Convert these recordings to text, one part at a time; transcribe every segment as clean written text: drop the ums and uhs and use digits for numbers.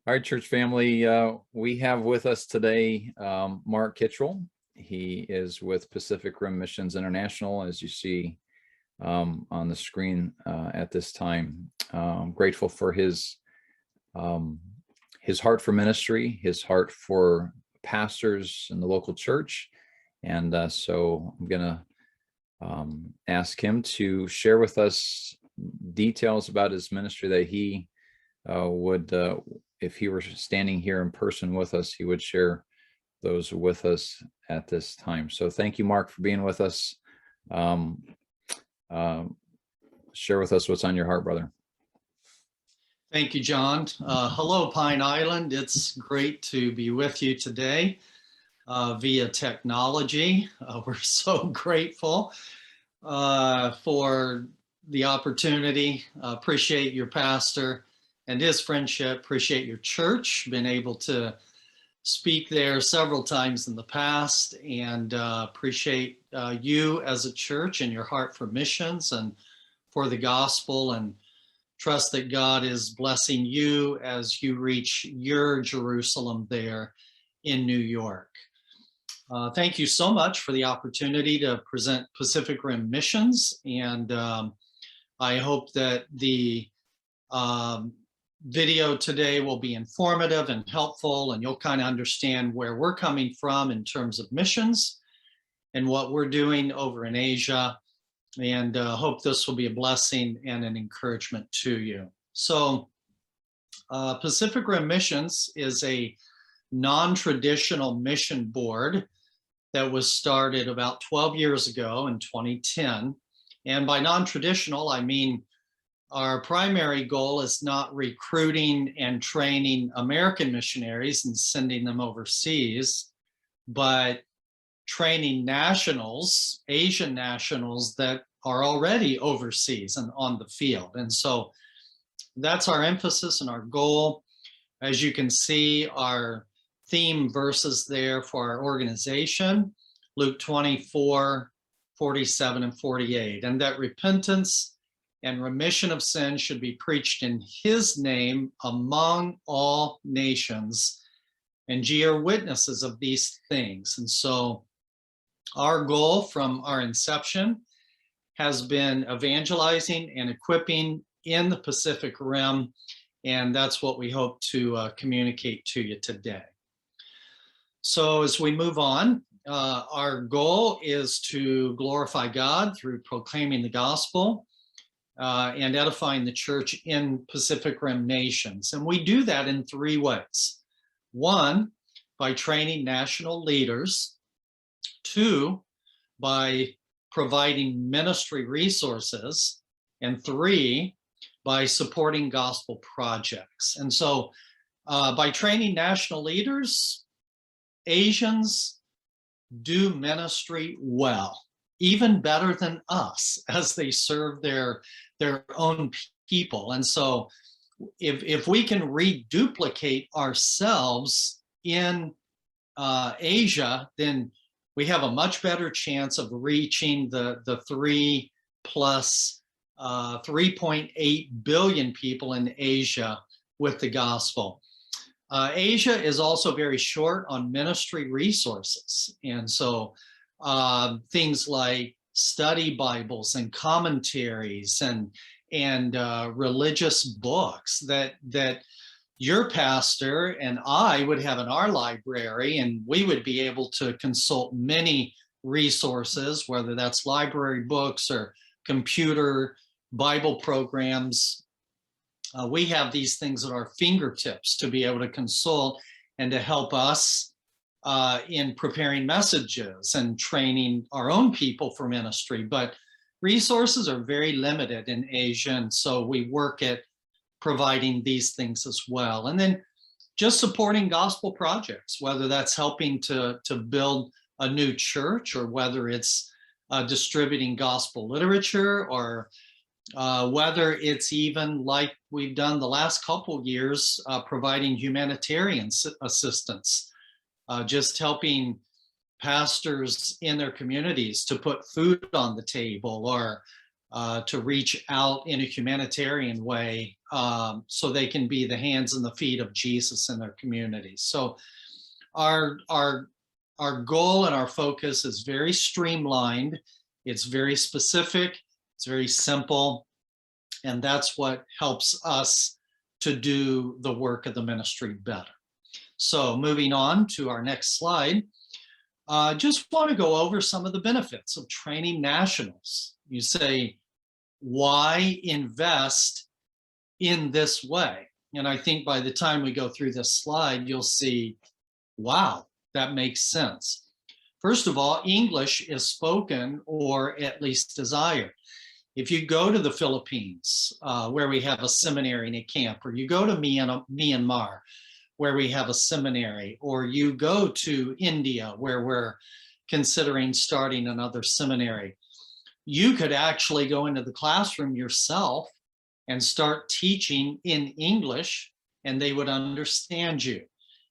All right, church family, we have with us today Mark Kittrell. He is with Pacific Rim Missions International, as you see on the screen at this time. Grateful for his heart for ministry, his heart for pastors in the local church. And so I'm going to ask him to share with us details about his ministry that he would, if he were standing here in person with us, he would share those with us at this time. So thank you, Mark, for being with us. Share with us what's on your heart, brother. Thank you, John. Hello, Pine Island. It's great to be with you today via technology. We're so grateful for the opportunity. Appreciate your pastor and his friendship. Appreciate your church. Been able to speak there several times in the past, and appreciate you as a church and your heart for missions and for the gospel, and trust that God is blessing you as you reach your Jerusalem there in New York. Thank you so much for the opportunity to present Pacific Rim Missions, and I hope that the video today will be informative and helpful, and you'll kind of understand where we're coming from in terms of missions and what we're doing over in Asia, and hope this will be a blessing and an encouragement to you. So Pacific Rim Missions is a non-traditional mission board that was started about 12 years ago in 2010. And by non-traditional, I mean our primary goal is not recruiting and training American missionaries and sending them overseas, but training nationals, Asian nationals that are already overseas and on the field. And so that's our emphasis and our goal. As you can see, our theme verses there for our organization, Luke 24, 47 and 48, and that repentance and remission of sin should be preached in his name among all nations, and ye are witnesses of these things. And so our goal from our inception has been evangelizing and equipping in the Pacific Rim, and that's what we hope to communicate to you today. So as we move on, our goal is to glorify God through proclaiming the gospel and edifying the church in Pacific Rim nations. And we do that in three ways. One, by training national leaders. Two, by providing ministry resources. And three, by supporting gospel projects. And so by training national leaders, Asians do ministry well, even better than us, as they serve their own people. And so if we can reduplicate ourselves in Asia, then we have a much better chance of reaching the 3.8 billion people in Asia with the gospel. Asia is also very short on ministry resources. And so things like study Bibles and commentaries and religious books that your pastor and I would have in our library, and we would be able to consult many resources, whether that's library books or computer Bible programs. We have these things at our fingertips to be able to consult and to help us in preparing messages and training our own people for ministry. But resources are very limited in Asia, and so we work at providing these things as well. And then just supporting gospel projects, whether that's helping to build a new church, or whether it's distributing gospel literature, or whether it's even like we've done the last couple years, providing humanitarian assistance, just helping pastors in their communities to put food on the table, or to reach out in a humanitarian way, so they can be the hands and the feet of Jesus in their communities. So our goal and our focus is very streamlined. It's very specific. It's very simple. And that's what helps us to do the work of the ministry better. So moving on to our next slide, just want to go over some of the benefits of training nationals. You say, why invest in this way? And I think by the time we go through this slide, you'll see, wow, that makes sense. First of all, English is spoken or at least desired. If you go to the Philippines, where we have a seminary and a camp, or you go to Myanmar, where we have a seminary, or you go to India, where we're considering starting another seminary, you could actually go into the classroom yourself and start teaching in English, and they would understand you,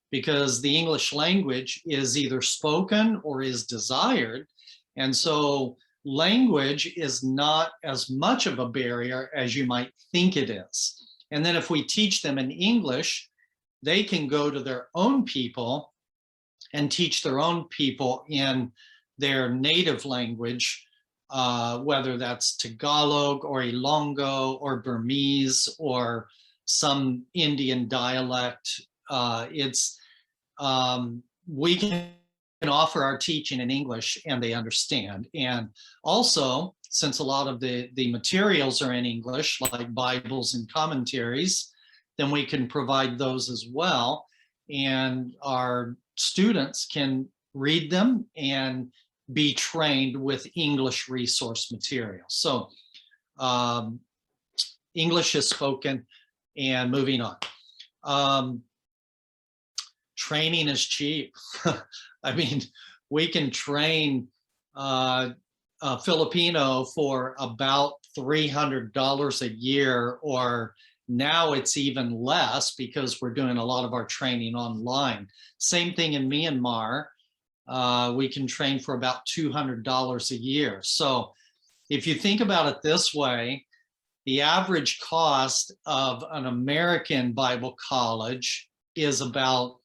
because the English language is either spoken or is desired. And so language is not as much of a barrier as you might think it is. And then if we teach them in English, they can go to their own people and teach their own people in their native language, whether that's Tagalog or Ilonggo or Burmese or some Indian dialect. We can offer our teaching in English and they understand. And also, since a lot of the materials are in English, like Bibles and commentaries, then we can provide those as well. And our students can read them and be trained with English resource material. So English is spoken. And moving on. Training is cheap. I mean, we can train a Filipino for about $300 a year, or now it's even less because we're doing a lot of our training online. Same thing in Myanmar. We can train for about $200 a year. So if you think about it this way, the average cost of an American Bible college is about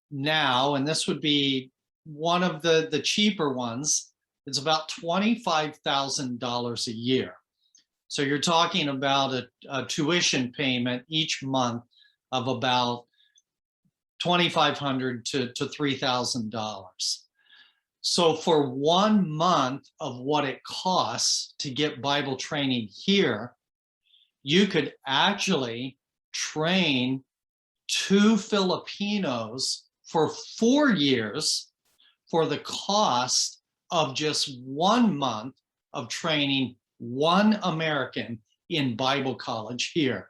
now, and this would be one of the cheaper ones, it's about $25,000 a year. So you're talking about a tuition payment each month of about $2,500 to $3,000. So for 1 month of what it costs to get Bible training here, you could actually train 2 Filipinos for 4 years for the cost of just 1 month of training 1 American in Bible college here.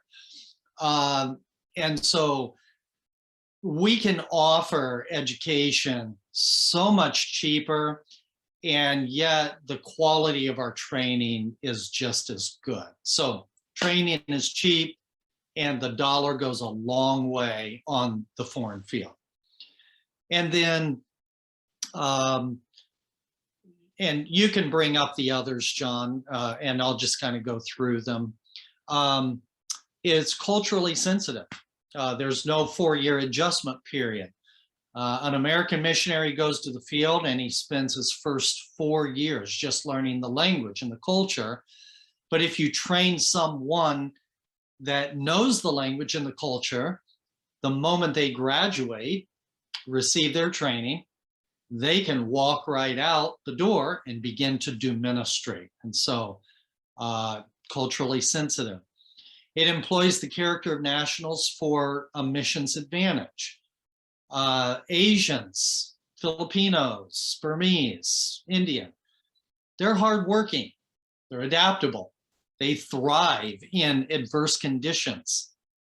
And so we can offer education so much cheaper, and yet the quality of our training is just as good. So training is cheap, and the dollar goes a long way on the foreign field. And then, and you can bring up the others, John, and I'll just kind of go through them. It's culturally sensitive. There's no 4-year adjustment period. An American missionary goes to the field and he spends his first 4 years just learning the language and the culture. But if you train someone that knows the language and the culture, the moment they graduate, receive their training, they can walk right out the door and begin to do ministry. And so culturally sensitive. It employs the character of nationals for a missions advantage. Asians, Filipinos, Burmese, Indian, they're hardworking, they're adaptable, they thrive in adverse conditions.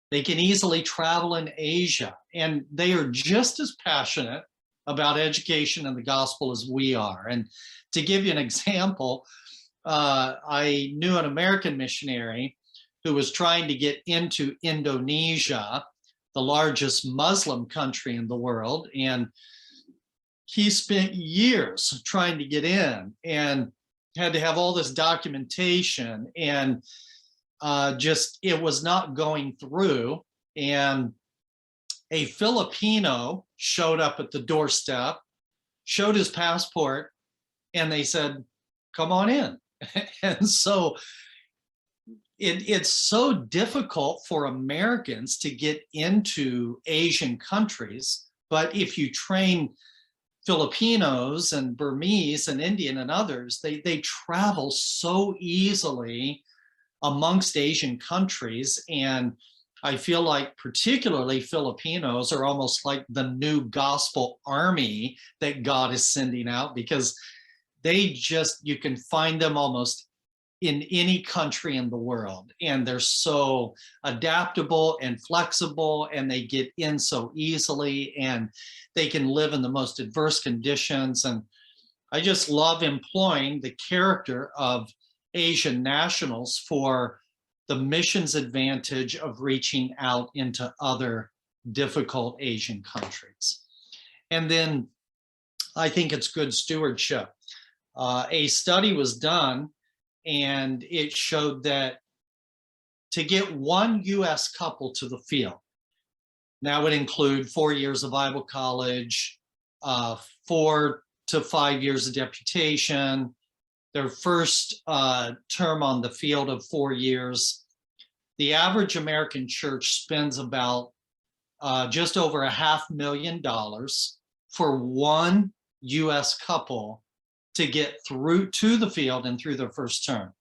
They can easily travel in Asia, and they are just as passionate about education and the gospel as we are. And to give you an example, I knew an American missionary who was trying to get into Indonesia, the largest Muslim country in the world. And he spent years trying to get in. And had to have all this documentation, and just it was not going through. And a Filipino showed up at the doorstep, showed his passport, and they said, "Come on in." And so it's so difficult for Americans to get into Asian countries. But if you train Filipinos and Burmese and Indian and others, they travel so easily amongst Asian countries. And I feel like particularly Filipinos are almost like the new gospel army that God is sending out, because you can find them almost in any country in the world, and they're so adaptable and flexible, and they get in so easily, and they can live in the most adverse conditions. And I just love employing the character of Asian nationals for the missions advantage of reaching out into other difficult Asian countries. And then I think it's good stewardship. A study was done, and it showed that to get one US couple to the field, that would include 4 years of Bible college, 4 to 5 years of deputation, their first term on the field of 4 years. The average American church spends about just over $500,000 for one US couple to get through to the field and through their first term.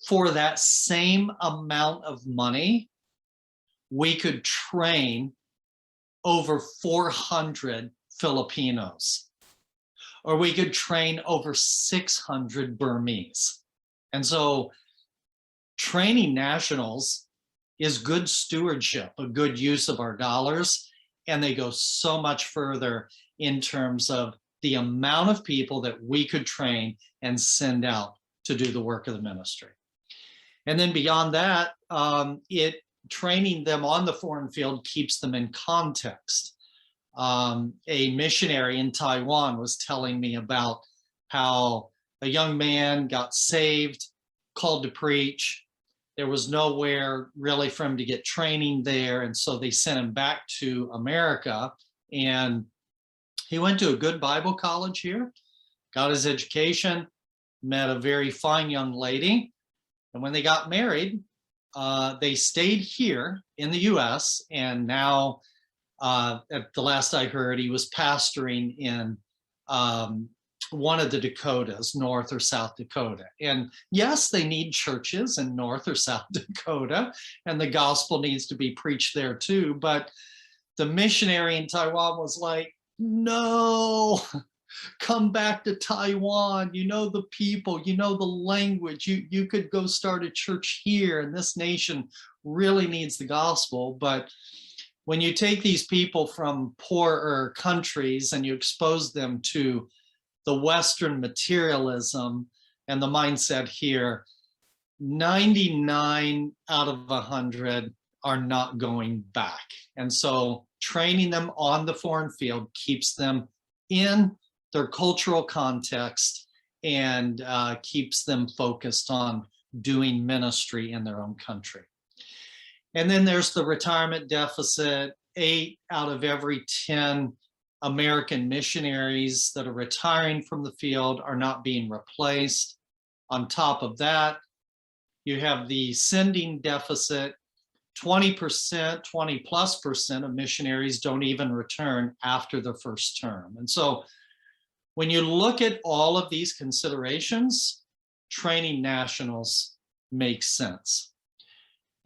For that same amount of money, we could train over 400 Filipinos, or we could train over 600 Burmese. And so training nationals is good stewardship, a good use of our dollars, and they go so much further in terms of the amount of people that we could train and send out to do the work of the ministry. And then beyond that, training them on the foreign field keeps them in context. A missionary in Taiwan was telling me about how a young man got saved, called to preach. There was nowhere really for him to get training there, and so they sent him back to America. And he went to a good Bible college here, got his education, met a very fine young lady. And when they got married, they stayed here in the US. And now, at the last I heard, he was pastoring in one of the Dakotas, North or South Dakota. And yes, they need churches in North or South Dakota, and the gospel needs to be preached there too. But the missionary in Taiwan was like, "No, come back to Taiwan. You know the people, you know the language. You could go start a church here, and this nation really needs the gospel." But when you take these people from poorer countries and you expose them to the Western materialism and the mindset here, 99 out of 100 are not going back. And so training them on the foreign field keeps them in their cultural context and keeps them focused on doing ministry in their own country. And then there's the retirement deficit. 8 out of every 10 American missionaries that are retiring from the field are not being replaced. On top of that, you have the sending deficit. 20%, 20+% of missionaries don't even return after the first term. And so when you look at all of these considerations, training nationals makes sense.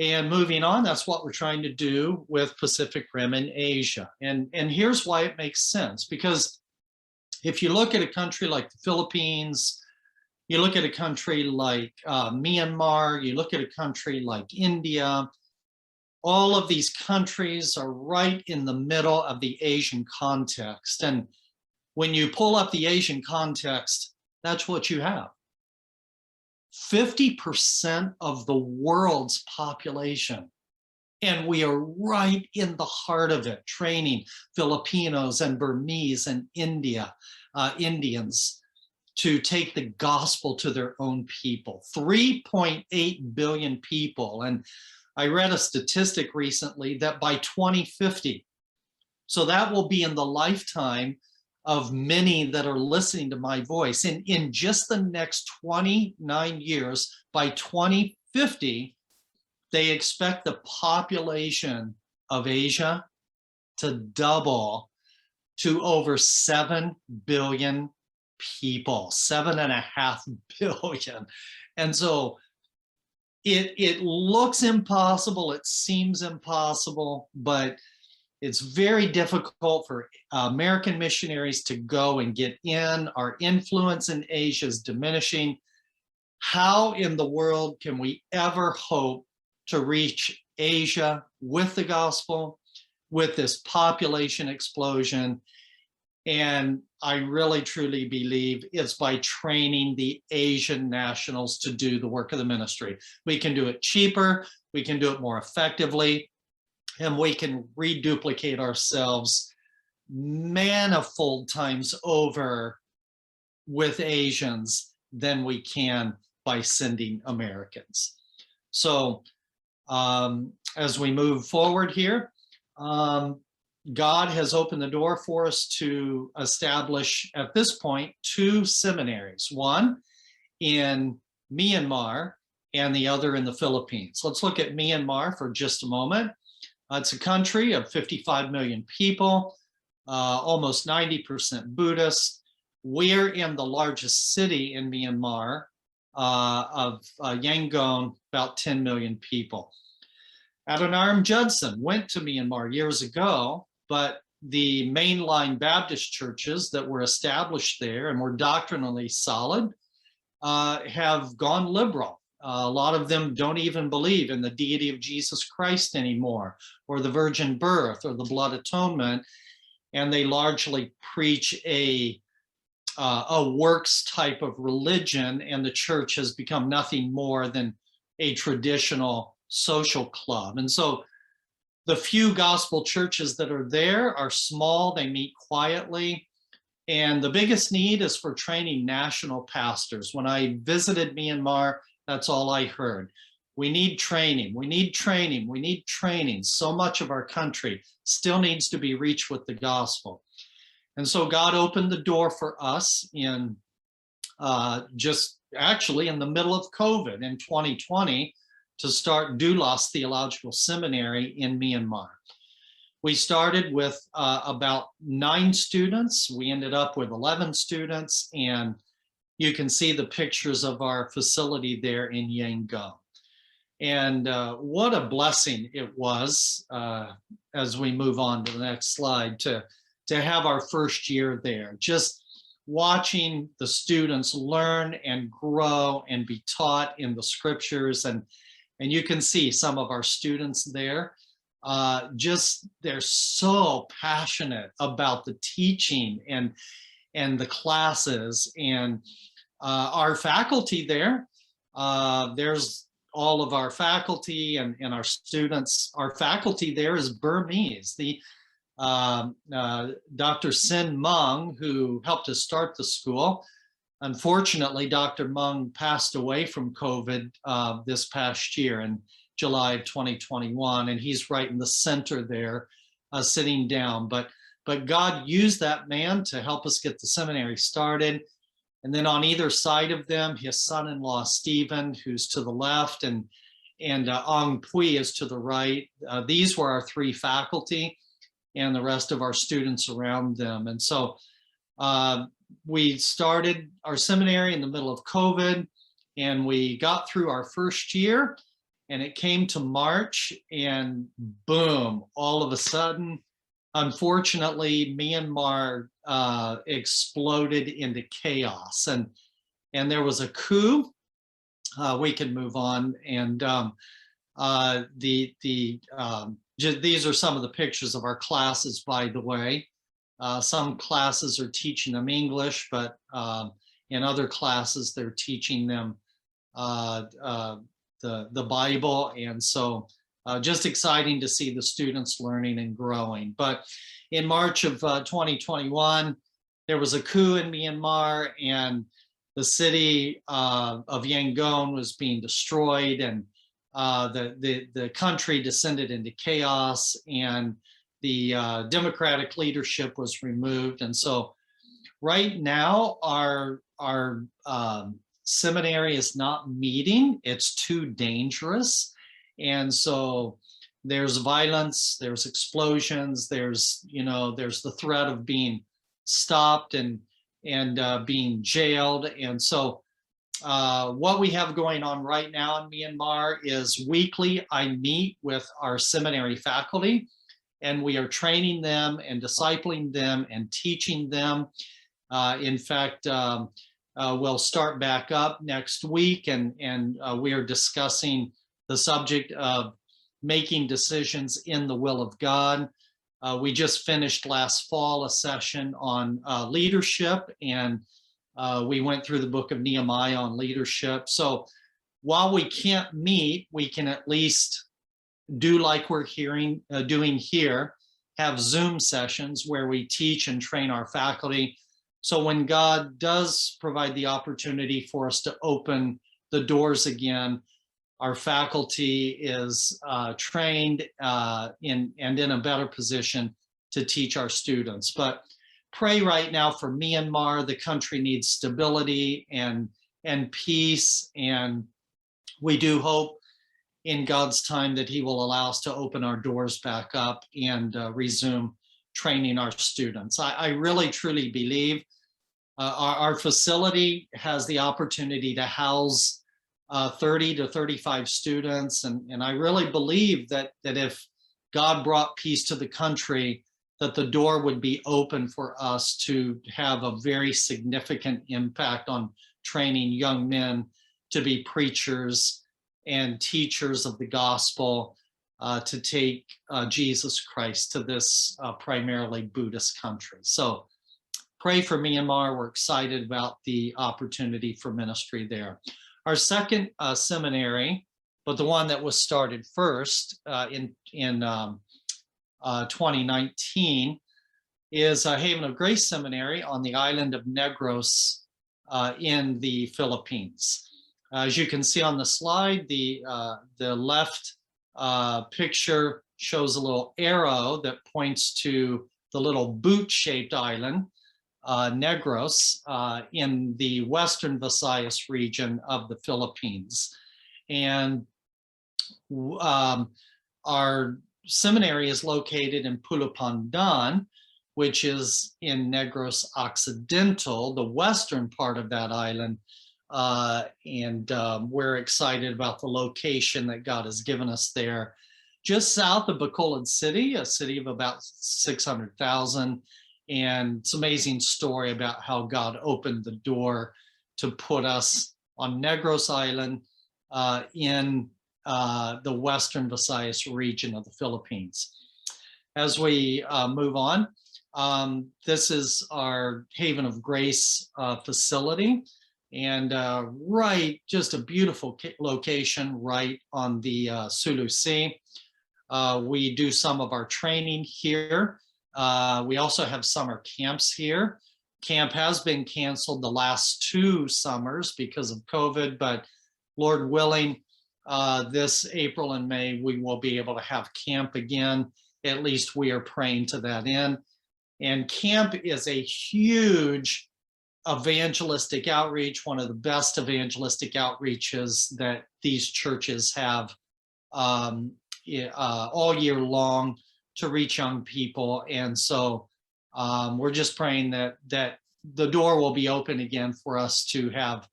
And moving on, that's what we're trying to do with Pacific Rim and Asia. And here's why it makes sense. Because if you look at a country like the Philippines, you look at a country like Myanmar, you look at a country like India, all of these countries are right in the middle of the Asian context. And when you pull up the Asian context, that's what you have. 50% of the world's population. And we are right in the heart of it, training Filipinos and Burmese and Indians to take the gospel to their own people. 3.8 billion people. And I read a statistic recently that by 2050, so that will be in the lifetime of many that are listening to my voice. In just the next 29 years, by 2050, they expect the population of Asia to double to over 7 billion people, 7.5 billion. And so it looks impossible, it seems impossible, but it's very difficult for American missionaries to go and get in. Our influence in Asia is diminishing. How in the world can we ever hope to reach Asia with the gospel, with this population explosion? And I really, truly believe it's by training the Asian nationals to do the work of the ministry. We can do it cheaper, we can do it more effectively, and we can reduplicate ourselves manifold times over with Asians than we can by sending Americans. So as we move forward here, God has opened the door for us to establish, at this point, 2 seminaries, one in Myanmar and the other in the Philippines. Let's look at Myanmar for just a moment. It's a country of 55 million people, almost 90% Buddhist. We're in the largest city in Myanmar of Yangon, about 10 million people. Adoniram Judson went to Myanmar years ago, but the mainline Baptist churches that were established there and were doctrinally solid have gone liberal. A lot of them don't even believe in the deity of Jesus Christ anymore, or the virgin birth, or the blood atonement, and they largely preach a works type of religion, and the church has become nothing more than a traditional social club. And so the few gospel churches that are there are small, they meet quietly, and the biggest need is for training national pastors. When I visited Myanmar, that's all I heard. We need training, we need training, we need training. So much of our country still needs to be reached with the gospel. And so God opened the door for us in just actually in the middle of COVID in 2020 to start Doulos Theological Seminary in Myanmar. We started with about 9 students. We ended up with 11 students, and you can see the pictures of our facility there in Yangon. And what a blessing it was, as we move on to the next slide, to have our first year there. Just watching the students learn and grow and be taught in the scriptures. And you can see some of our students there. They're so passionate about the teaching and the classes, and our faculty there. There's all of our faculty and our students. Our faculty there is Burmese. Dr. Sin Mung, who helped us start the school. Unfortunately, Dr. Mung passed away from COVID this past year in July of 2021, and he's right in the center there, sitting down. But God used that man to help us get the seminary started. And then on either side of them, his son-in-law, Stephen, who's to the left, and Ong Pui is to the right. These were our 3 faculty and the rest of our students around them. And so we started our seminary in the middle of COVID, and we got through our first year, and it came to March, and boom, all of a sudden, unfortunately, Myanmar exploded into chaos, and there was a coup. We can move on, and these are some of the pictures of our classes, by the way. Some classes are teaching them English, but in other classes they're teaching them the Bible, and so just exciting to see the students learning and growing. But in March of 2021, there was a coup in Myanmar, and the city of Yangon was being destroyed, and the country descended into chaos, and the democratic leadership was removed. And so right now our seminary is not meeting. It's too dangerous. And so there's violence, there's explosions, there's the threat of being stopped and being jailed. And so what we have going on right now in Myanmar is weekly I meet with our seminary faculty, and we are training them and discipling them and teaching them. In fact, we'll start back up next week, and we are discussing the subject of making decisions in the will of God. We just finished last fall a session on leadership, and we went through the book of Nehemiah on leadership. So while we can't meet, we can at least do like we're doing here, have Zoom sessions where we teach and train our faculty. So when God does provide the opportunity for us to open the doors again, our faculty is trained and in a better position to teach our students. But pray right now for Myanmar. The country needs stability and peace, and we do hope in God's time that He will allow us to open our doors back up and resume training our students. I really truly believe our facility has the opportunity to house 30 to 35 students, and I really believe that if God brought peace to the country, that the door would be open for us to have a very significant impact on training young men to be preachers and teachers of the gospel, to take Jesus Christ to this primarily Buddhist country. So pray for Myanmar. We're excited about the opportunity for ministry there. Our second seminary, but the one that was started first in 2019, is Haven of Grace Seminary on the island of Negros in the Philippines. As you can see on the slide, the left picture shows a little arrow that points to the little boot-shaped island, Negros, in the Western Visayas region of the Philippines. And our seminary is located in Pulupandan, which is in Negros Occidental, the western part of that island. And we're excited about the location that God has given us there, just south of Bacolod City, a city of about 600,000. And it's an amazing story about how God opened the door to put us on Negros Island in the Western Visayas region of the Philippines. As we move on, this is our Haven of Grace facility. And just a beautiful location right on the Sulu Sea. We do some of our training here. We also have summer camps here. Camp has been canceled the last 2 summers because of COVID, but Lord willing, this April and May, we will be able to have camp again. At least we are praying to that end. And camp is a huge evangelistic outreach, one of the best evangelistic outreaches that these churches have all year long to reach young people. And so we're just praying that the door will be open again for us to have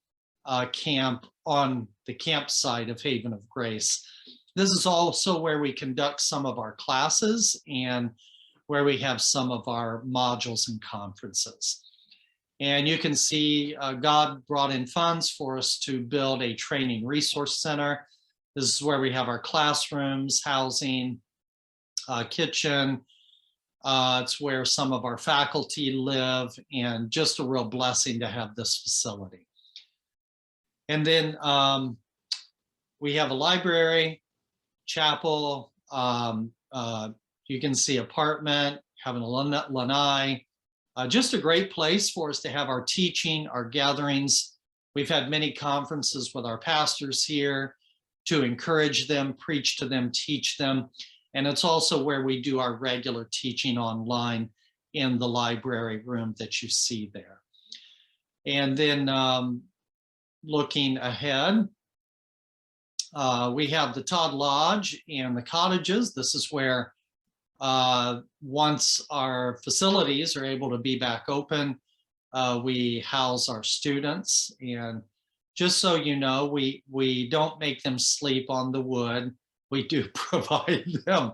camp on the campsite of Haven of Grace. This is also where we conduct some of our classes and where we have some of our modules and conferences. And you can see God brought in funds for us to build a training resource center. This is where we have our classrooms, housing, kitchen. It's where some of our faculty live, and just a real blessing to have this facility. And then we have a library, chapel. You can see apartment, having a lanai. Just a great place for us to have our teaching, our gatherings, We've had many conferences with our pastors here to encourage them, preach to them, teach them. And it's also where we do our regular teaching online in the library room that you see there. And then looking ahead, we have the Todd Lodge and the cottages. This is where once our facilities are able to be back open, we house our students. And just so you know, we don't make them sleep on the wood. We do provide them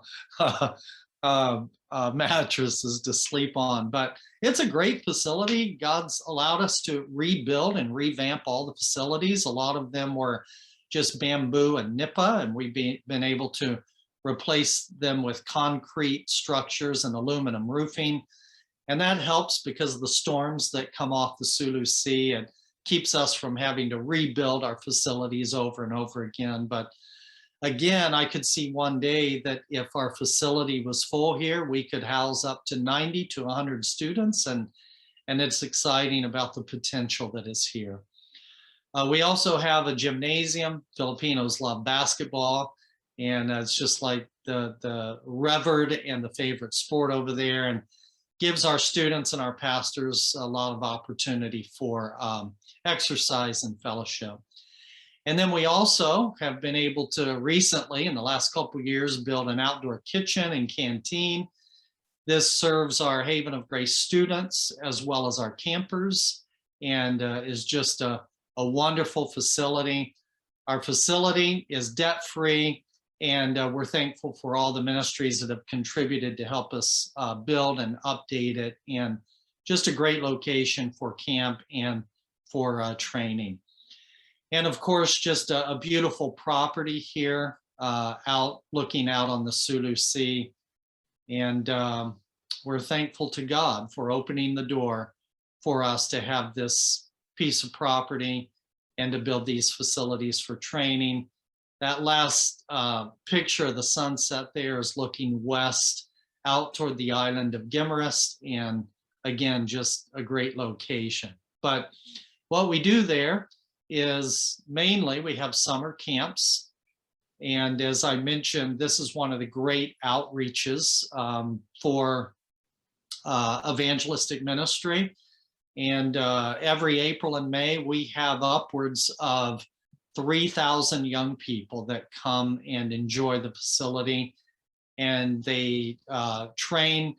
mattresses to sleep on, but it's a great facility. God's allowed us to rebuild and revamp all the facilities. A lot of them were just bamboo and nipa, and we've been able to replace them with concrete structures and aluminum roofing. And that helps because of the storms that come off the Sulu Sea. It keeps us from having to rebuild our facilities over and over again. But again, I could see one day that if our facility was full here, we could house up to 90 to 100 students. And it's exciting about the potential that is here. We also have a gymnasium. Filipinos love basketball. And it's just like the revered and the favorite sport over there, and gives our students and our pastors a lot of opportunity for exercise and fellowship. And then we also have been able to recently, in the last couple of years, build an outdoor kitchen and canteen. This serves our Haven of Grace students as well as our campers, and is just a wonderful facility. Our facility is debt-free, and we're thankful for all the ministries that have contributed to help us build and update it, and just a great location for camp and for training. And of course, just a beautiful property here, looking out on the Sulu Sea. And we're thankful to God for opening the door for us to have this piece of property and to build these facilities for training. That last picture of the sunset there is looking west out toward the island of Guimaras, and again, just a great location. But what we do there is mainly we have summer camps. And as I mentioned, this is one of the great outreaches for evangelistic ministry. And every April and May, we have upwards of 3,000 young people that come and enjoy the facility. And they train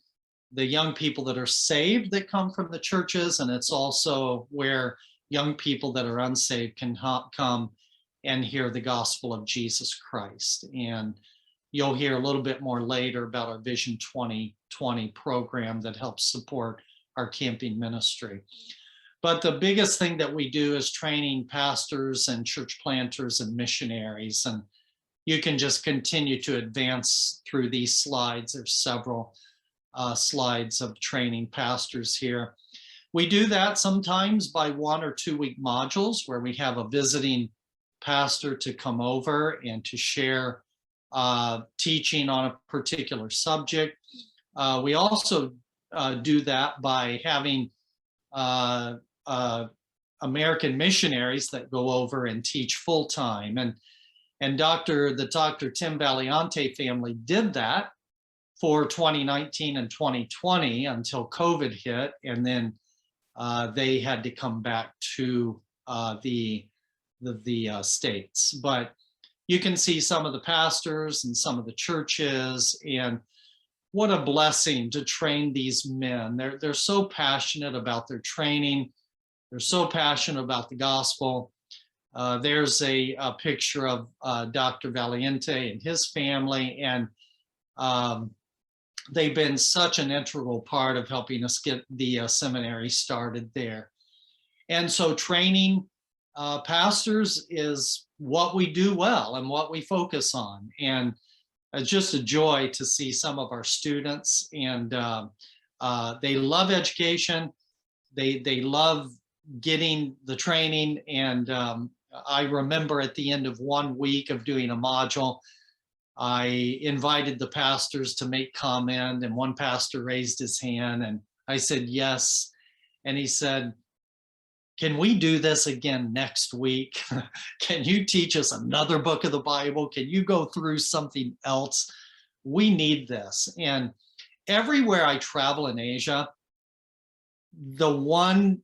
the young people that are saved that come from the churches. And it's also where young people that are unsaved can come and hear the gospel of Jesus Christ. And you'll hear a little bit more later about our Vision 2020 program that helps support our camping ministry. But the biggest thing that we do is training pastors and church planters and missionaries. And you can just continue to advance through these slides. There's several slides of training pastors here. We do that sometimes by 1 or 2 week modules where we have a visiting pastor to come over and to share teaching on a particular subject. We also do that by having American missionaries that go over and teach full time. And the Dr. Tim Valiante family did that for 2019 and 2020 until COVID hit. And then they had to come back to the States. But you can see some of the pastors and some of the churches, and what a blessing to train these men. They're so passionate about their training. They're so passionate about the gospel. There's a picture of Dr. Valiente and his family, and they've been such an integral part of helping us get the seminary started there. And so training pastors is what we do well and what we focus on. And it's just a joy to see some of our students, and they love education. They love getting the training. And I remember at the end of 1 week of doing a module, I invited the pastors to make comment, and one pastor raised his hand, and I said yes. And he said, can we do this again next week? Can you teach us another book of the Bible? Can you go through something else? We need this. And everywhere I travel in Asia, the one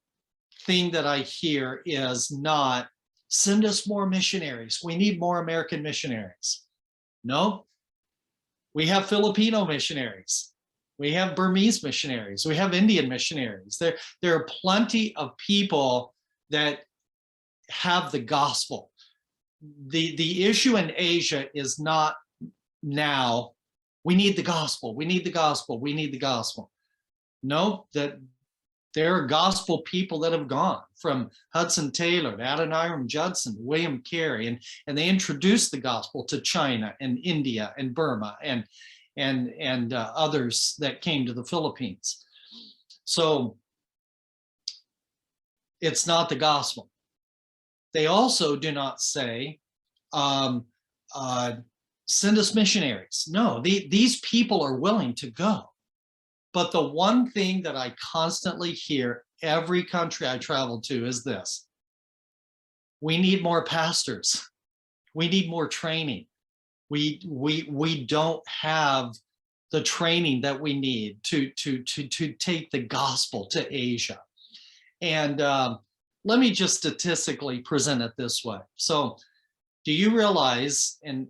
thing that I hear is not, send us more missionaries. We need more American missionaries. No, we have Filipino missionaries. We have Burmese missionaries. We have Indian missionaries. There are plenty of people that have the gospel. The issue in Asia is not now, we need the gospel, we need the gospel, we need the gospel. No, that there are gospel people that have gone, from Hudson Taylor to Adoniram Judson, William Carey, and they introduced the gospel to China and India and Burma and others that came to the Philippines. So it's not the gospel. They also do not say, send us missionaries. No, these people are willing to go. But the one thing that I constantly hear every country I travel to is this: we need more pastors. We need more training. We don't have the training that we need to take the gospel to Asia. And let me just statistically present it this way. So do you realize, and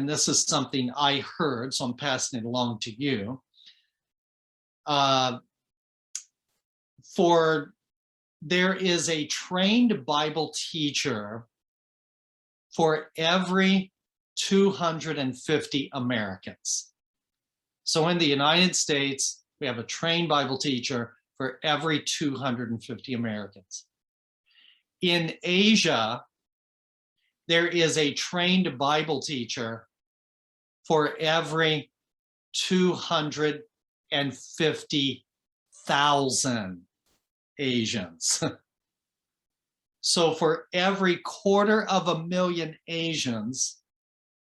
this is something I heard, so I'm passing it along to you, there is a trained Bible teacher for every 250 Americans. So in the United States, we have a trained Bible teacher for every 250 Americans. In Asia, there is a trained Bible teacher for every 250,000 Asians. So for every 250,000 Asians,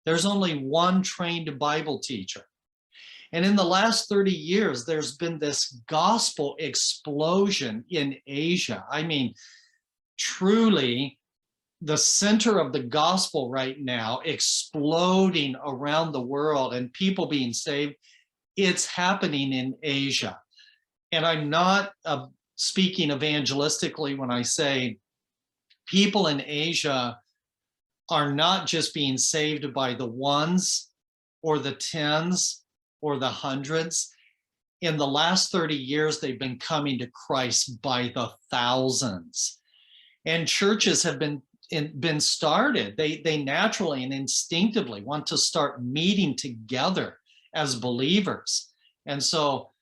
there's only one trained Bible teacher. And in the last 30 years, there's been this gospel explosion in Asia. I mean, truly, the center of the gospel right now, exploding around the world and people being saved, it's happening in Asia. And I'm not speaking evangelistically when I say people in Asia are not just being saved by the ones or the tens or the hundreds. In the last 30 years, they've been coming to Christ by the thousands. And churches have been started. They naturally and instinctively want to start meeting together as believers. And so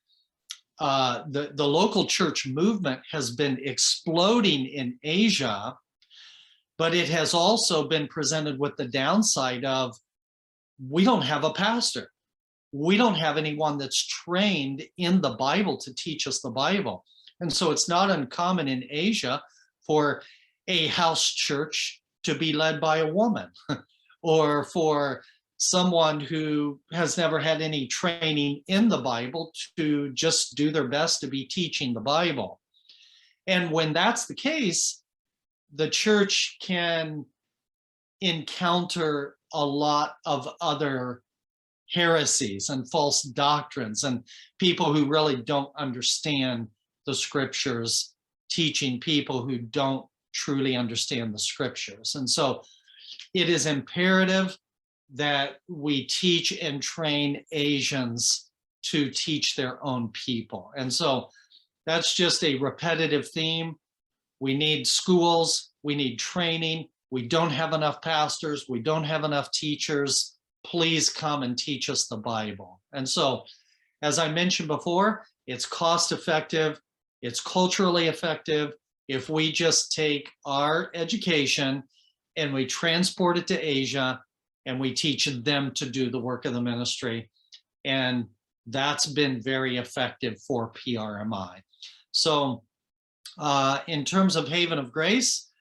the local church movement has been exploding in Asia, but it has also been presented with the downside of, we don't have a pastor. We don't have anyone that's trained in the Bible to teach us the Bible. And so it's not uncommon in Asia for a house church to be led by a woman, or for someone who has never had any training in the Bible to just do their best to be teaching the Bible. And when that's the case, the church can encounter a lot of other heresies and false doctrines, and people who really don't understand the scriptures, teaching people who don't truly understand the scriptures. And so it is imperative that we teach and train Asians to teach their own people. And so that's just a repetitive theme. We need schools, we need training. We don't have enough pastors, we don't have enough teachers. Please come and teach us the Bible. And so, as I mentioned before, it's cost effective, it's culturally effective. If we just take our education and we transport it to Asia and we teach them to do the work of the ministry. And that's been very effective for PRMI. So in terms of Haven of Grace,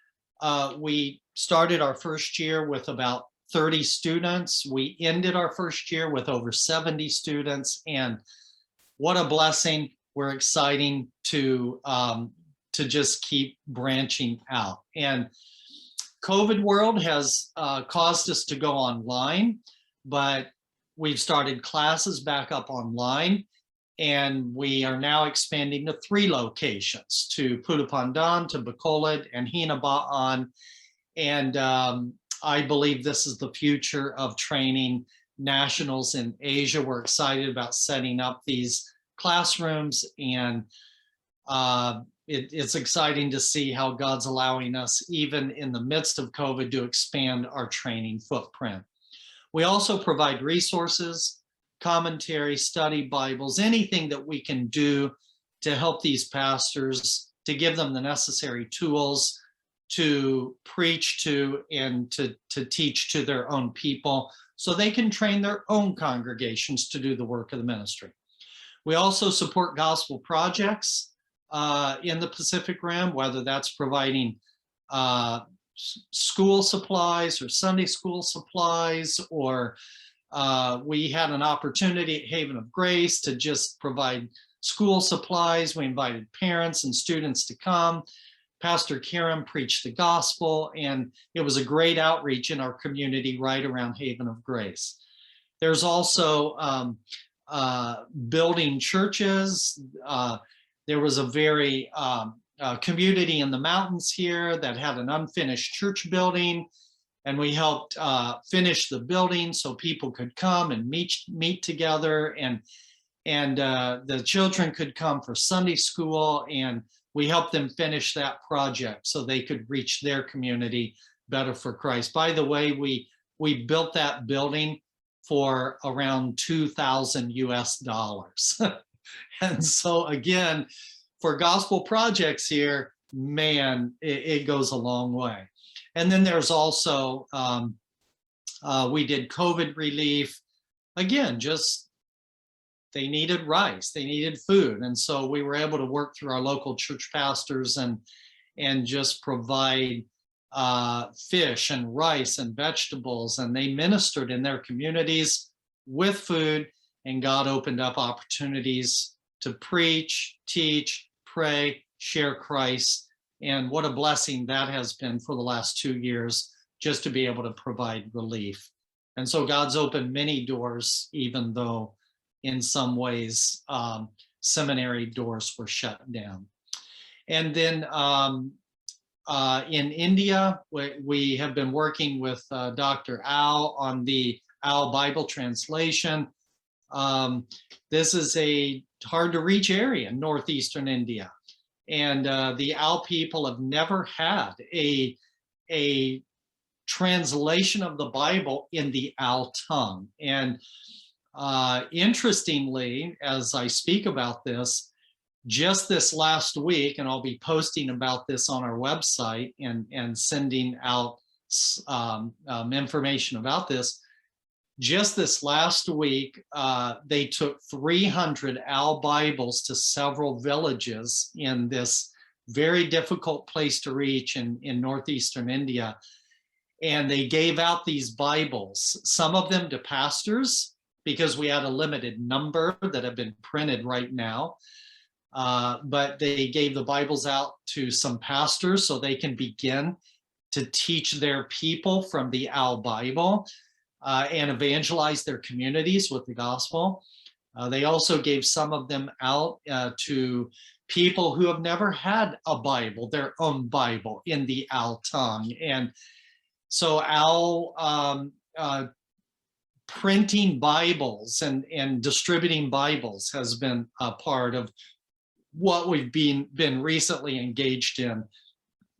we started our first year with about 30 students. We ended our first year with over 70 students, and what a blessing. We're excited to to just keep branching out. And COVID world has caused us to go online, but we've started classes back up online, and we are now expanding to 3 locations, to Putupandan, to Bacolod, and Hinabaan. And I believe this is the future of training nationals in Asia. We're excited about setting up these classrooms, and it's exciting to see how God's allowing us, even in the midst of COVID, to expand our training footprint. We also provide resources, commentary, study Bibles, anything that we can do to help these pastors, to give them the necessary tools to preach to and to teach to their own people, so they can train their own congregations to do the work of the ministry. We also support gospel projects in the Pacific Rim, whether that's providing school supplies or Sunday school supplies, or we had an opportunity at Haven of Grace to just provide school supplies. We invited parents and students to come. Pastor Karen preached the gospel, and it was a great outreach in our community right around Haven of Grace. There's also building churches. There was a very community in the mountains here that had an unfinished church building, and we helped finish the building so people could come and meet together, and the children could come for Sunday school, and we helped them finish that project so they could reach their community better for Christ. By the way, we built that building for around $2,000 US. And so again, for gospel projects here, man, it goes a long way. And then there's also, we did COVID relief. Again, just they needed rice, they needed food. And so we were able to work through our local church pastors and just provide fish and rice and vegetables. And they ministered in their communities with food, and God opened up opportunities to preach, teach, pray, share Christ. And what a blessing that has been for the last 2 years, just to be able to provide relief. And so God's opened many doors, even though in some ways seminary doors were shut down. And then in India, we have been working with Dr. Al on the Al Bible translation. This is a hard to reach area in northeastern India. And the Al people have never had a translation of the Bible in the Al tongue. And interestingly, as I speak about this, just this last week, and I'll be posting about this on our website and sending out information about this, just this last week, they took 300 Al Bibles to several villages in this very difficult place to reach in northeastern India. And they gave out these Bibles, some of them to pastors, because we had a limited number that have been printed right now. But they gave the Bibles out to some pastors so they can begin to teach their people from the Al Bible and evangelize their communities with the gospel. They also gave some of them out to people who have never had a Bible, their own Bible in the Al tongue. And so Al printing Bibles and distributing Bibles has been a part of what we've been recently engaged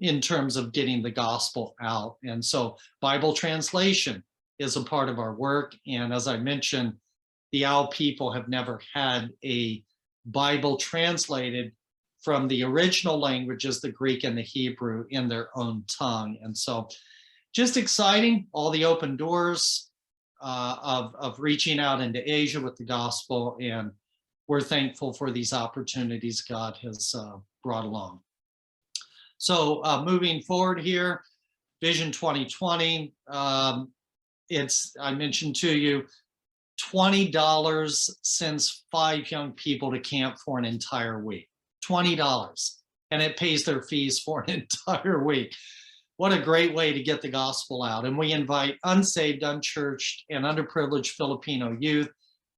in terms of getting the gospel out. And so Bible translation is a part of our work. And as I mentioned, the Al people have never had a Bible translated from the original languages, the Greek and the Hebrew, in their own tongue. And so just exciting, all the open doors of reaching out into Asia with the gospel. And we're thankful for these opportunities God has brought along. So moving forward here, Vision 2020, I mentioned to you, $20 sends 5 young people to camp for an entire week, $20. and it pays their fees for an entire week. What a great way to get the gospel out. And we invite unsaved, unchurched, and underprivileged Filipino youth.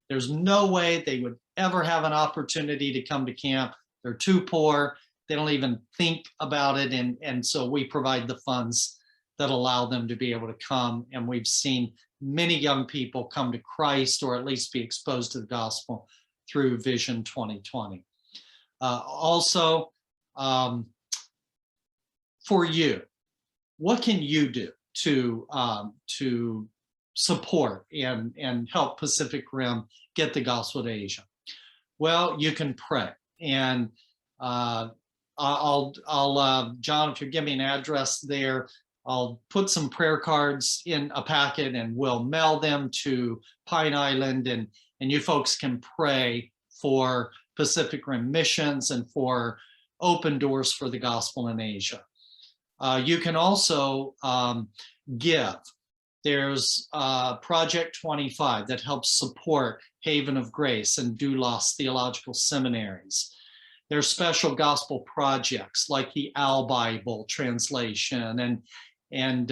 There's no way they would ever have an opportunity to come to camp. They're too poor. They don't even think about it. And so we provide the funds that allow them to be able to come. And we've seen many young people come to Christ, or at least be exposed to the gospel through Vision 2020. Also, for you, what can you do to support and help Pacific Rim get the gospel to Asia? Well, you can pray, and I'll John, if you give me an address there, I'll put some prayer cards in a packet and we'll mail them to Pine Island, and you folks can pray for Pacific Rim missions and for open doors for the gospel in Asia. You can also give. There's Project 25 that helps support Haven of Grace and Doulos theological seminaries. There's special gospel projects like the Al Bible translation and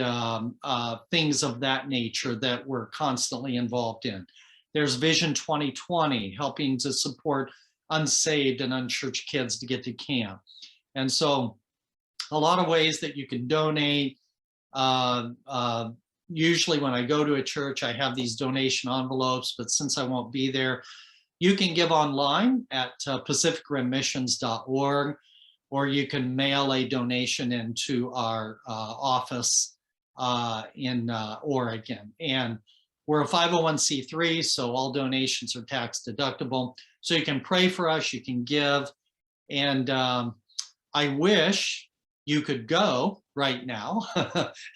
things of that nature that we're constantly involved in. There's Vision 2020, helping to support unsaved and unchurched kids to get to camp. And so a lot of ways that you can donate. Usually when I go to a church, I have these donation envelopes, but since I won't be there, you can give online at pacificrimmissions.org, or you can mail a donation into our office in Oregon. And we're a 501c3, so all donations are tax deductible. So you can pray for us, you can give. And I wish you could go right now.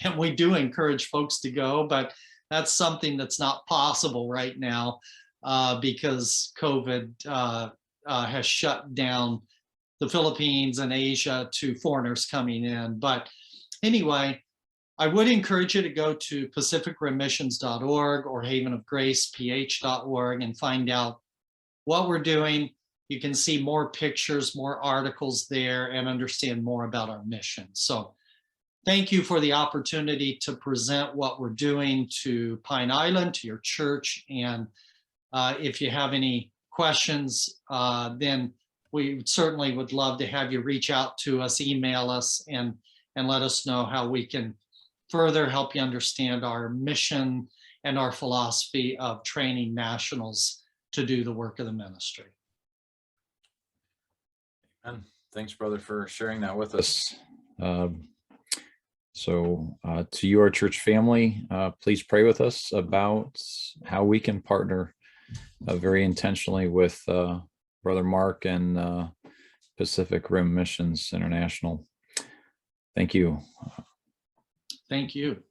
And we do encourage folks to go, but that's something that's not possible right now because COVID has shut down the Philippines and Asia to foreigners coming in. But anyway, I would encourage you to go to pacificrimmissions.org or havenofgraceph.org and find out what we're doing. You can see more pictures, more articles there, and understand more about our mission. So thank you for the opportunity to present what we're doing to Pine Island, to your church. And if you have any questions, then we certainly would love to have you reach out to us, email us, and let us know how we can further help you understand our mission and our philosophy of training nationals to do the work of the ministry. And thanks, brother, for sharing that with us. So to your church family, please pray with us about how we can partner very intentionally with Brother Mark and Pacific Rim Missions International. Thank you. Thank you.